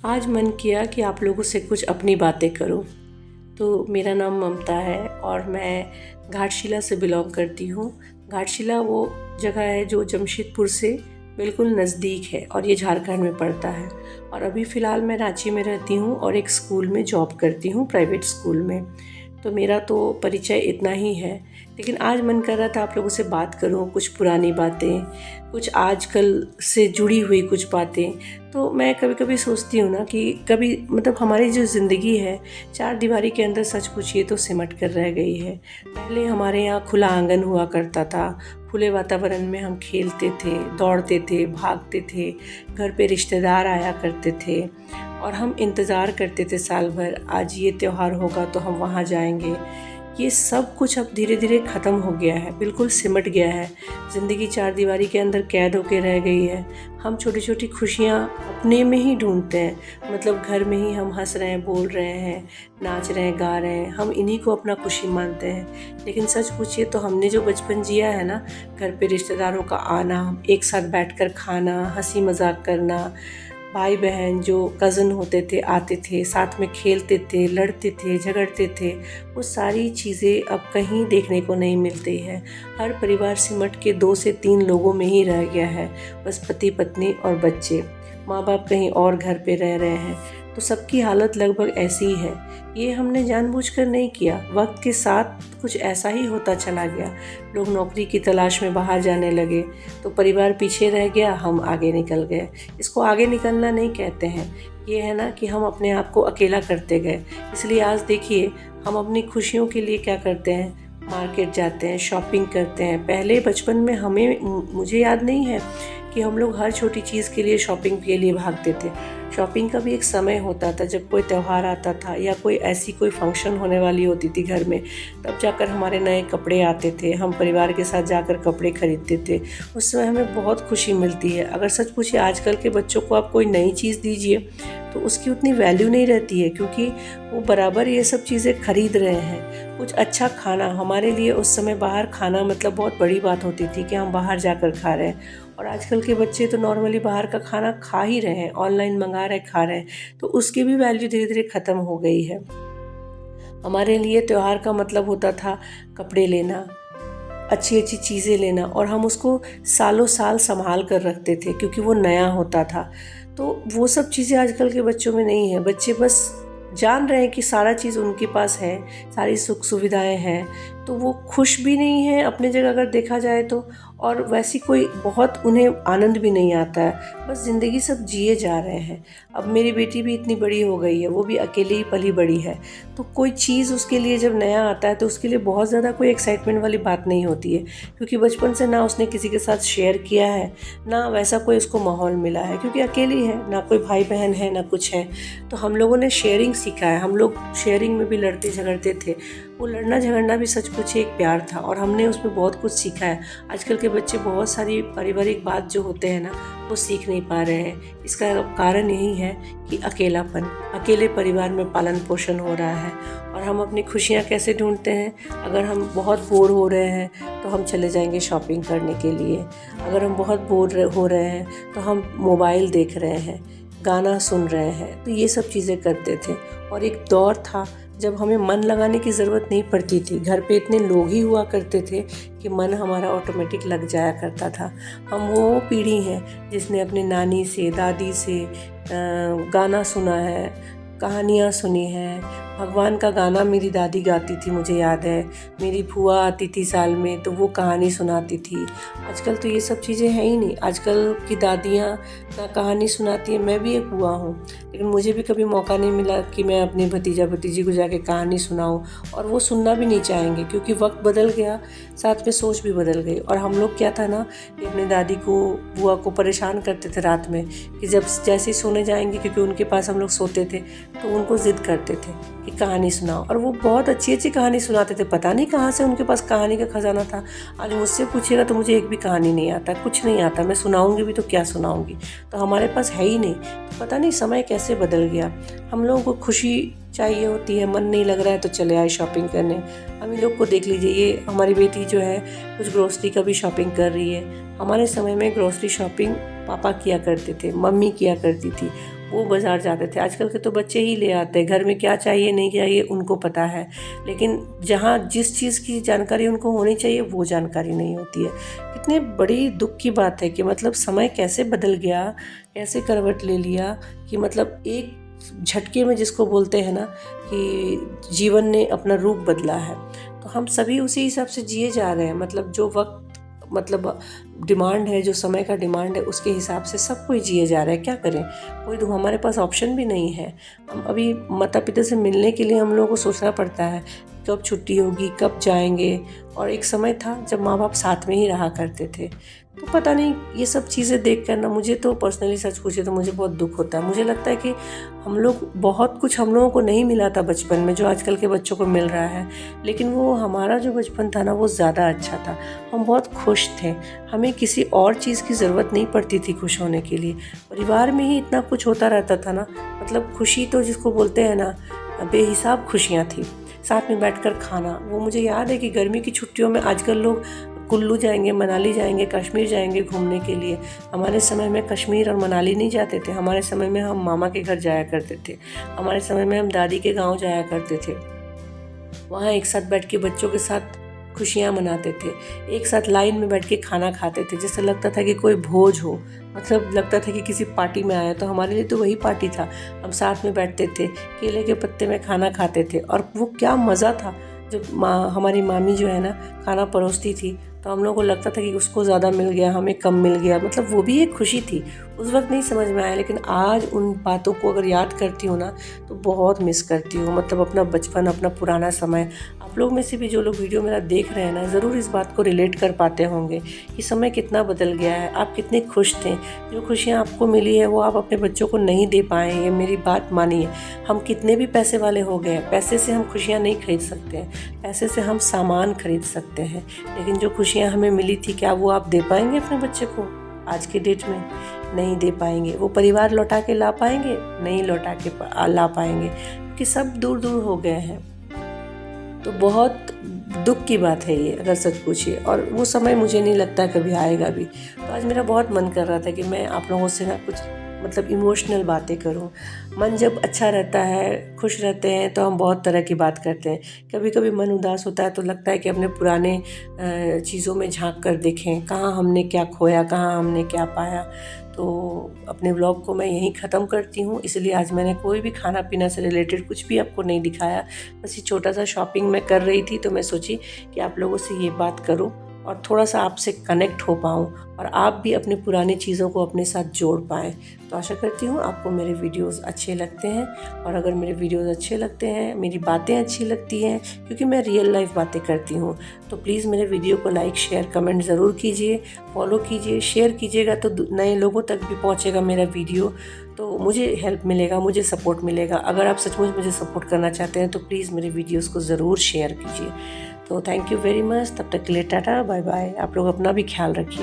आज मन किया कि आप लोगों से कुछ अपनी बातें करूं। तो मेरा नाम ममता है और मैं घाटशिला से बिलोंग करती हूँ। घाटशिला वो जगह है जो जमशेदपुर से बिल्कुल नज़दीक है और ये झारखंड में पड़ता है। और अभी फ़िलहाल मैं रांची में रहती हूँ और एक स्कूल में जॉब करती हूँ, प्राइवेट स्कूल में। तो मेरा तो परिचय इतना ही है, लेकिन आज मन कर रहा था आप लोगों से बात करूं, कुछ पुरानी बातें, कुछ आजकल से जुड़ी हुई कुछ बातें। तो मैं कभी कभी सोचती हूँ ना कि कभी मतलब हमारी जो ज़िंदगी है चार दीवारी के अंदर सच पूछिए तो सिमट कर रह गई है। पहले हमारे यहाँ खुला आंगन हुआ करता था, खुले वातावरण में हम खेलते थे, दौड़ते थे, भागते थे, घर पे रिश्तेदार आया करते थे और हम इंतज़ार करते थे साल भर, आज ये त्यौहार होगा तो हम वहाँ जाएंगे। ये सब कुछ अब धीरे धीरे ख़त्म हो गया है, बिल्कुल सिमट गया है। ज़िंदगी चार दीवारी के अंदर कैद होके रह गई है। हम छोटी छोटी खुशियाँ अपने में ही ढूंढते हैं, मतलब घर में ही हम हंस रहे हैं, बोल रहे हैं, नाच रहे हैं, गा रहे हैं, हम इन्हीं को अपना खुशी मानते हैं। लेकिन सच पूछिए तो हमने जो बचपन जिया है ना, घर पे रिश्तेदारों का आना, एक साथ बैठकर खाना, हंसी मजाक करना, भाई बहन जो कज़न होते थे आते थे, साथ में खेलते थे, लड़ते थे, झगड़ते थे, वो सारी चीज़ें अब कहीं देखने को नहीं मिलती है। हर परिवार सिमट के 2 से 3 लोगों में ही रह गया है, बस पति पत्नी और बच्चे। माँ बाप कहीं और घर पे रह रहे हैं। तो सबकी हालत लगभग ऐसी ही है। ये हमने जानबूझकर नहीं किया, वक्त के साथ कुछ ऐसा ही होता चला गया। लोग नौकरी की तलाश में बाहर जाने लगे तो परिवार पीछे रह गया, हम आगे निकल गए। इसको आगे निकलना नहीं कहते हैं, ये है ना कि हम अपने आप को अकेला करते गए। इसलिए आज देखिए हम अपनी खुशियों के लिए क्या करते हैं, मार्केट जाते हैं, शॉपिंग करते हैं। पहले बचपन में मुझे याद नहीं है कि हम लोग हर छोटी चीज़ के लिए शॉपिंग के लिए भागते थे। शॉपिंग का भी एक समय होता था, जब कोई त्यौहार आता था या कोई फंक्शन होने वाली होती थी घर में, तब जाकर हमारे नए कपड़े आते थे, हम परिवार के साथ जाकर कपड़े खरीदते थे। उस समय हमें बहुत खुशी मिलती है। अगर सच पूछिए आजकल के बच्चों को आप कोई नई चीज़ दीजिए तो उसकी उतनी वैल्यू नहीं रहती है, क्योंकि वो बराबर ये सब चीज़ें खरीद रहे हैं। कुछ अच्छा खाना, हमारे लिए उस समय बाहर खाना मतलब बहुत बड़ी बात होती थी कि हम बाहर जाकर खा रहे हैं। और आजकल के बच्चे तो नॉर्मली बाहर का खाना खा ही रहे हैं, ऑनलाइन मंगा रहे, खा रहे हैं, तो उसकी भी वैल्यू धीरे धीरे ख़त्म हो गई है। हमारे लिए त्यौहार का मतलब होता था कपड़े लेना, अच्छी अच्छी चीज़ें लेना, और हम उसको सालों साल संभाल कर रखते थे क्योंकि वो नया होता था। तो वो सब चीज़ें आजकल के बच्चों में नहीं है। बच्चे बस जान रहे हैं कि सारा चीज़ उनके पास है, सारी सुख सुविधाएं हैं, तो वो खुश भी नहीं है अपने जगह अगर देखा जाए तो, और वैसी कोई बहुत उन्हें आनंद भी नहीं आता है। बस ज़िंदगी सब जिए जा रहे हैं। अब मेरी बेटी भी इतनी बड़ी हो गई है, वो भी अकेली ही पली बड़ी है, तो कोई चीज़ उसके लिए जब नया आता है तो उसके लिए बहुत ज़्यादा कोई एक्साइटमेंट वाली बात नहीं होती है, क्योंकि बचपन से ना उसने किसी के साथ शेयर किया है, ना वैसा कोई उसको माहौल मिला है, क्योंकि अकेली है, ना कोई भाई बहन है, ना कुछ है। तो हम लोगों ने शेयरिंग सीखा है, हम लोग शेयरिंग में भी लड़ते झगड़ते थे। वो लड़ना झगड़ना भी सच पूछे एक प्यार था, और हमने उसमें बहुत कुछ सीखा है। आजकल के बच्चे बहुत सारी पारिवारिक बात जो होते हैं ना, वो सीख नहीं पा रहे हैं। इसका कारण यही है कि अकेलापन, अकेले परिवार में पालन पोषण हो रहा है। और हम अपनी खुशियाँ कैसे ढूंढते हैं, अगर हम बहुत बोर हो रहे हैं तो हम चले जाएंगे शॉपिंग करने के लिए। अगर हम बहुत बोर हो रहे हैं तो हम मोबाइल देख रहे हैं, गाना सुन रहे हैं, तो ये सब चीज़ें करते थे। और एक दौर था जब हमें मन लगाने की ज़रूरत नहीं पड़ती थी, घर पे इतने लोग ही हुआ करते थे कि मन हमारा ऑटोमेटिक लग जाया करता था। हम वो पीढ़ी हैं जिसने अपनी नानी से, दादी से गाना सुना है, कहानियाँ सुनी हैं। भगवान का गाना मेरी दादी गाती थी, मुझे याद है। मेरी फूआ आती थी साल में तो वो कहानी सुनाती थी। आजकल तो ये सब चीज़ें हैं ही नहीं। आजकल की दादियाँ ना कहानी सुनाती हैं। मैं भी एक फूआ हूँ, लेकिन मुझे भी कभी मौका नहीं मिला कि मैं अपनी भतीजा भतीजी को जाके कहानी सुनाऊँ, और वो सुनना भी नहीं चाहेंगे क्योंकि वक्त बदल गया, साथ में सोच भी बदल गई। और हम लोग क्या था ना कि अपनी दादी को, बुआ को परेशान करते थे रात में कि जब जैसे ही सोने जाएंगे, क्योंकि उनके पास हम लोग सोते थे, तो उनको ज़िद करते थे कि कहानी सुनाओ। और वो बहुत अच्छी अच्छी कहानी सुनाते थे, पता नहीं कहाँ से उनके पास कहानी का खजाना था। आज मुझसे पूछिएगा तो मुझे एक भी कहानी नहीं आता, कुछ नहीं आता। मैं सुनाऊंगी भी तो क्या सुनाऊंगी, तो हमारे पास है ही नहीं। तो पता नहीं समय कैसे बदल गया। हम लोगों को खुशी चाहिए होती है, मन नहीं लग रहा है तो चले आए शॉपिंग करने। हम इन लोग को देख लीजिए, ये हमारी बेटी जो है कुछ ग्रोसरी का भी शॉपिंग कर रही है। हमारे समय में ग्रोसरी शॉपिंग पापा किया करते थे, मम्मी किया करती थी। वो बाज़ार जाते थे। आजकल के तो बच्चे ही ले आते हैं, घर में क्या चाहिए नहीं चाहिए उनको पता है, लेकिन जहाँ जिस चीज़ की जानकारी उनको होनी चाहिए वो जानकारी नहीं होती है। कितने बड़ी दुख की बात है कि मतलब समय कैसे बदल गया, कैसे करवट ले लिया कि मतलब एक झटके में, जिसको बोलते हैं ना कि जीवन ने अपना रूप बदला है। तो हम सभी उसी हिसाब से जिए जा रहे हैं, मतलब जो वक्त मतलब डिमांड है, जो समय का डिमांड है, उसके हिसाब से सब कोई जिए जा रहा है। क्या करें, कोई तो हमारे पास ऑप्शन भी नहीं है। हम अभी माता पिता से मिलने के लिए हम लोगों को सोचना पड़ता है कब छुट्टी होगी, कब जाएंगे। और एक समय था जब माँ बाप साथ में ही रहा करते थे। तो पता नहीं, ये सब चीज़ें देख कर ना, मुझे तो पर्सनली सच पूछे तो मुझे बहुत दुख होता है। मुझे लगता है कि हम लोग बहुत कुछ हम लोगों को नहीं मिला था बचपन में जो आजकल के बच्चों को मिल रहा है, लेकिन वो हमारा जो बचपन था ना वो ज़्यादा अच्छा था। हम बहुत खुश थे, हमें किसी और चीज़ की ज़रूरत नहीं पड़ती थी खुश होने के लिए। परिवार में ही इतना कुछ होता रहता था ना, मतलब खुशी तो जिसको बोलते हैं ना, बेहिसाब खुशियाँ थी। साथ में बैठकर खाना, वो मुझे याद है कि गर्मी की छुट्टियों में आजकल लोग कुल्लू जाएंगे, मनाली जाएंगे, कश्मीर जाएंगे घूमने के लिए। हमारे समय में कश्मीर और मनाली नहीं जाते थे। हमारे समय में हम मामा के घर जाया करते थे, हमारे समय में हम दादी के गांव जाया करते थे। वहाँ एक साथ बैठ के बच्चों के साथ खुशियाँ मनाते थे, एक साथ लाइन में बैठ के खाना खाते थे, जैसे लगता था कि कोई भोज हो, मतलब लगता था कि किसी पार्टी में आया। तो हमारे लिए तो वही पार्टी था। हम साथ में बैठते थे, केले के पत्ते में खाना खाते थे, और वो क्या मज़ा था। जब हमारी मामी जो है ना खाना परोसती थी तो हम लोगों को लगता था कि उसको ज़्यादा मिल गया, हमें कम मिल गया, मतलब वो भी एक खुशी थी। उस वक्त नहीं समझ में आया, लेकिन आज उन बातों को अगर याद करती हूँ ना तो बहुत मिस करती हूँ, मतलब अपना बचपन, अपना पुराना समय। आप लोग में से भी जो लोग वीडियो मेरा देख रहे हैं ना, ज़रूर इस बात को रिलेट कर पाते होंगे कि समय कितना बदल गया है। आप कितने खुश थे, जो खुशियाँ आपको मिली है वो आप अपने बच्चों को नहीं दे पाए। ये मेरी बात मानिए। हम कितने भी पैसे वाले हो गए, पैसे से हम खुशियाँ नहीं खरीद सकते हैं, पैसे से हम सामान खरीद सकते हैं, लेकिन जो खुशियाँ हमें मिली थी, क्या वो आप दे पाएंगे अपने बच्चे को? आज के डेट में नहीं दे पाएंगे। वो परिवार लौटा के ला पाएंगे? नहीं लौटा के ला पाएंगे, क्योंकि सब दूर दूर हो गए हैं। तो बहुत दुख की बात है ये, अगर सच पूछिए। और वो समय मुझे नहीं लगता कभी आएगा भी। तो आज मेरा बहुत मन कर रहा था कि मैं आप लोगों से ना कुछ मतलब इमोशनल बातें करूं। मन जब अच्छा रहता है, खुश रहते हैं, तो हम बहुत तरह की बात करते हैं। कभी कभी मन उदास होता है तो लगता है कि अपने पुराने चीज़ों में झांक कर देखें, कहाँ हमने क्या खोया, कहाँ हमने क्या पाया। तो अपने व्लॉग को मैं यहीं ख़त्म करती हूँ। इसलिए आज मैंने कोई भी खाना पीना से रिलेटेड कुछ भी आपको नहीं दिखाया। बस ये छोटा सा शॉपिंग मैं कर रही थी, तो मैं सोची कि आप लोगों से ये बात करूँ और थोड़ा सा आपसे कनेक्ट हो पाऊँ, और आप भी अपनी पुरानी चीज़ों को अपने साथ जोड़ पाएँ। तो आशा करती हूँ आपको मेरे वीडियोस अच्छे लगते हैं। और अगर मेरे वीडियोस अच्छे लगते हैं, मेरी बातें अच्छी लगती हैं, क्योंकि मैं रियल लाइफ बातें करती हूँ, तो प्लीज़ मेरे वीडियो को लाइक, शेयर, कमेंट ज़रूर कीजिए, फॉलो कीजिए। शेयर कीजिएगा तो नए लोगों तक भी पहुँचेगा मेरा वीडियो, तो मुझे हेल्प मिलेगा, मुझे सपोर्ट मिलेगा। अगर आप सचमुच मुझे सपोर्ट करना चाहते हैं तो प्लीज़ मेरे वीडियोस को ज़रूर शेयर कीजिए। तो थैंक यू वेरी मच। तब तक के लिए टाटा, बाय बाय। आप लोग अपना भी ख्याल रखिए।